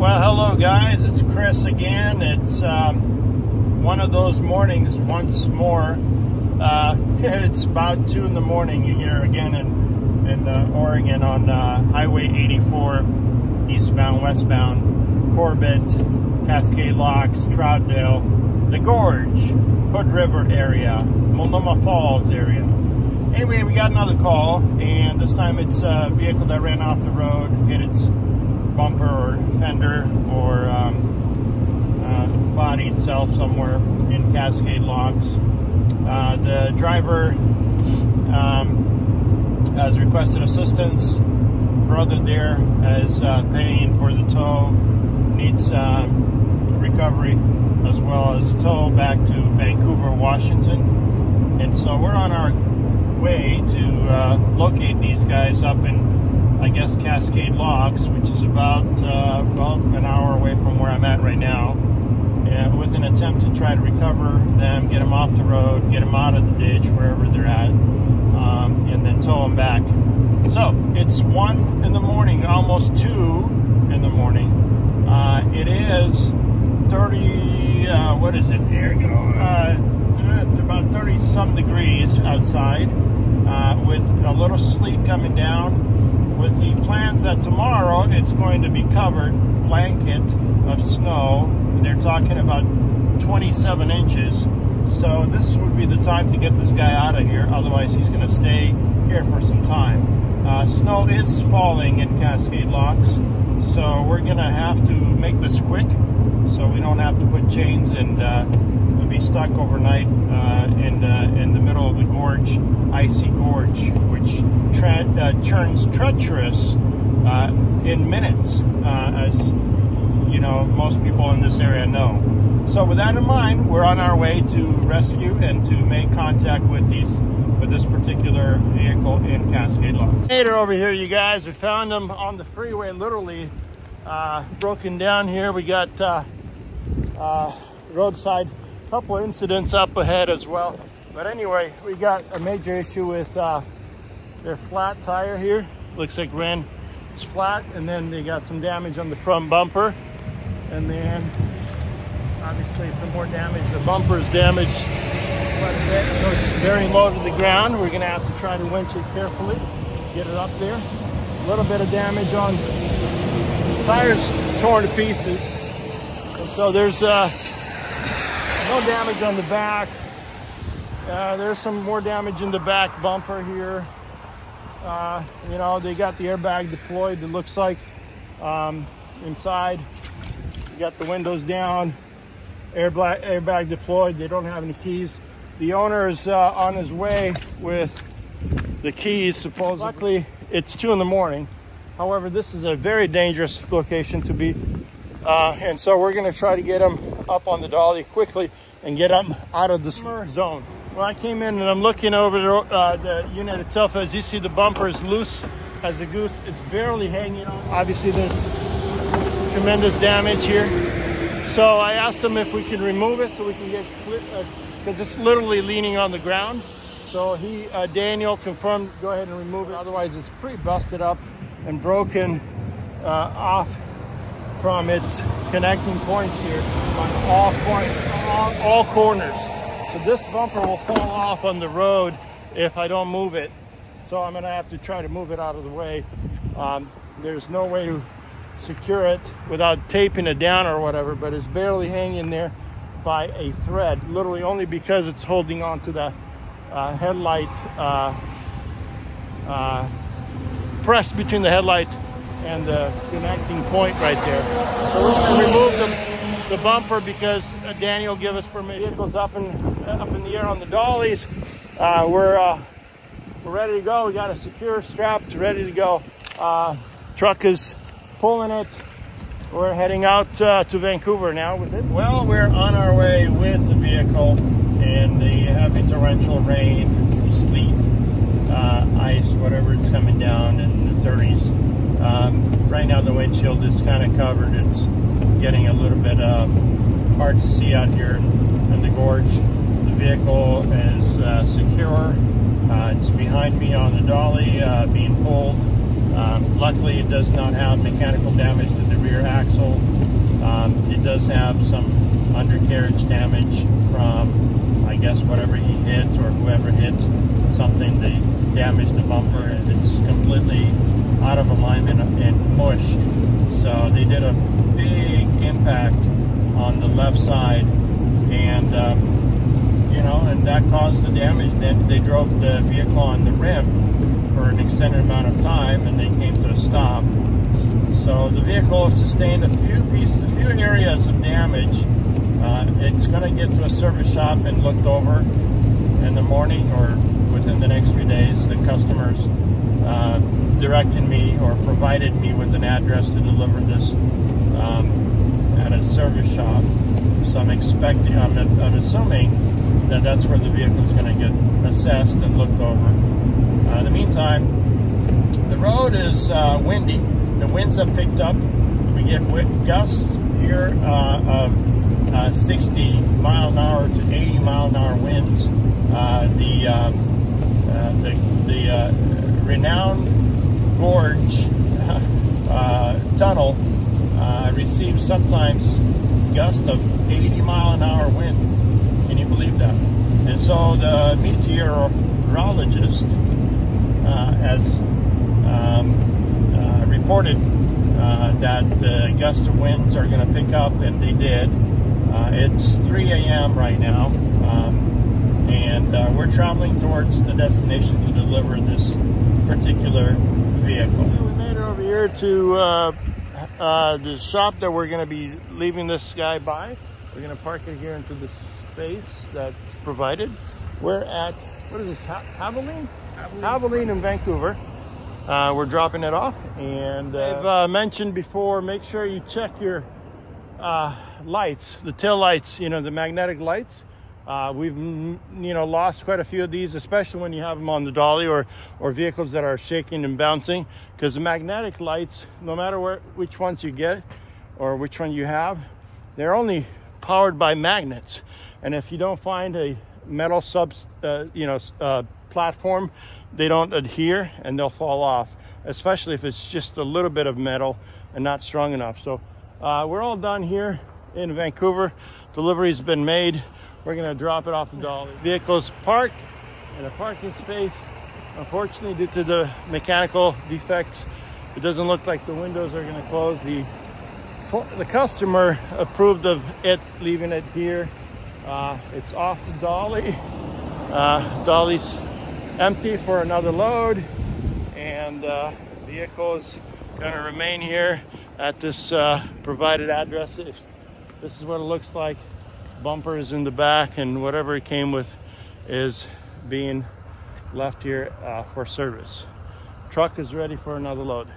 Well, hello guys, it's Chris again. It's one of those mornings once more. It's about 2 in the morning here again in Oregon on Highway 84, eastbound, westbound, Corbett, Cascade Locks, Troutdale, the Gorge, Hood River area, Multnomah Falls area. Anyway, we got another call, and this time it's a vehicle that ran off the road, hit its bumper or fender or body itself somewhere in Cascade Locks. The driver has requested assistance. Brother there is paying for the tow, needs recovery as well as tow back to Vancouver, Washington. And so we're on our way to locate these guys up in, I guess, Cascade Locks, which is about well, an hour away from where I'm at right now, with an attempt to try to recover them, get them off the road, get them out of the ditch wherever they're at, and then tow them back. So it's 1 in the morning, almost 2 in the morning. It is 30, what is it here? It's about 30 some degrees outside, with a little sleet coming down, with the plans that tomorrow it's going to be covered blanket of snow. They're talking about 27 inches. So this would be the time to get this guy out of here. Otherwise, he's going to stay here for some time. Snow is falling in Cascade Locks, so we're going to have to make this quick so we don't have to put chains and be stuck overnight in the middle of the gorge, icy gorge, which turns treacherous in minutes, as you know, most people in this area know. So with that in mind, we're on our way to rescue and to make contact with this particular vehicle in Cascade Locks. Later over here, you guys, we found them on the freeway, literally broken down here. We got roadside, couple incidents up ahead as well. But anyway, we got a major issue with their flat tire here. Looks like it's flat, and then they got some damage on the front bumper, and then obviously some more damage. The bumper is damaged quite a bit, so it's very low to the ground. We're gonna have to try to winch it carefully, get it up there. A little bit of damage on the tires, torn to pieces. And so there's no damage on the back. There's some more damage in the back bumper here. You know, they got the airbag deployed, it looks like, inside. You got the windows down, airbag deployed. They don't have any keys. The owner is on his way with the keys, supposedly. Luckily, it's 2 in the morning. However, this is a very dangerous location to be. And so we're going to try to get them up on the dolly quickly and get them out of this zone. Well, I came in and I'm looking over the unit itself. As you see, the bumper is loose as a goose. It's barely hanging on. Obviously, there's tremendous damage here. So I asked them if we can remove it so we can get clear, because it's literally leaning on the ground. So Daniel confirmed, go ahead and remove it. Otherwise, it's pretty busted up and broken off from its connecting points here on all corners. So this bumper will fall off on the road if I don't move it. So I'm gonna have to try to move it out of the way. There's no way to secure it without taping it down or whatever, but it's barely hanging there by a thread, literally only because it's holding on to the headlight, pressed between the headlight and the connecting point right there. So we're going to remove the bumper because Daniel gave us permission. Vehicle's up in the air on the dollies. We're ready to go. We got a secure strapped, ready to go. Truck is pulling it. We're heading out to Vancouver now with it. Well, we're on our way with the vehicle in the heavy torrential rain, sleet, ice, whatever it's coming down in the 30s. Right now the windshield is kind of covered. It's getting a little bit hard to see out here in the gorge. The vehicle is secure. It's behind me on the dolly being pulled. Luckily, it does not have mechanical damage to the rear axle does have some undercarriage damage from, I guess, whatever he hit or whoever hit something. They damaged the bumper and it's completely out of alignment and pushed. So they did a big impact on the left side, and you know, and that caused the damage. Then they drove the vehicle on the rim for an extended amount of time, and they came to a stop. So the vehicle sustained a few areas of damage. It's going to get to a service shop and looked over in the morning or within the next few days. The customers directed me or provided me with an address to deliver this at a service shop. So I'm assuming that that's where the vehicle is going to get assessed and looked over. In the meantime, the road is windy. The winds have picked up. We get gusts here of 60 mile an hour to 80 mile an hour winds. The renowned Gorge tunnel receives sometimes gusts of 80 mile an hour wind. Can you believe that? And so the meteorologist has reported that the gusts of winds are going to pick up, and they did. It's 3 a.m. right now, and we're traveling towards the destination to deliver this particular vehicle. We made it over here to the shop that we're going to be leaving this guy by. We're going to park it here into the space that's provided. We're at, what is this, Haviland? Haviland in Vancouver. We're dropping it off, and I've mentioned before, make sure you check your lights, the tail lights, you know, the magnetic lights. We've, you know, lost quite a few of these, especially when you have them on the dolly or vehicles that are shaking and bouncing, because the magnetic lights, no matter which ones you get or which one you have, they're only powered by magnets. And if you don't find a metal platform, they don't adhere and they'll fall off, especially if it's just a little bit of metal and not strong enough. So we're all done here in Vancouver. Delivery's been made. We're gonna drop it off the dolly. Vehicles parked in a parking space. Unfortunately, due to the mechanical defects, it doesn't look like the windows are gonna close. The customer approved of it leaving it here. It's off the dolly. Dolly's empty for another load, and vehicle is gonna remain here at this provided address. This is what it looks like. Bumper is in the back, and whatever it came with is being left here for service. Truck is ready for another load.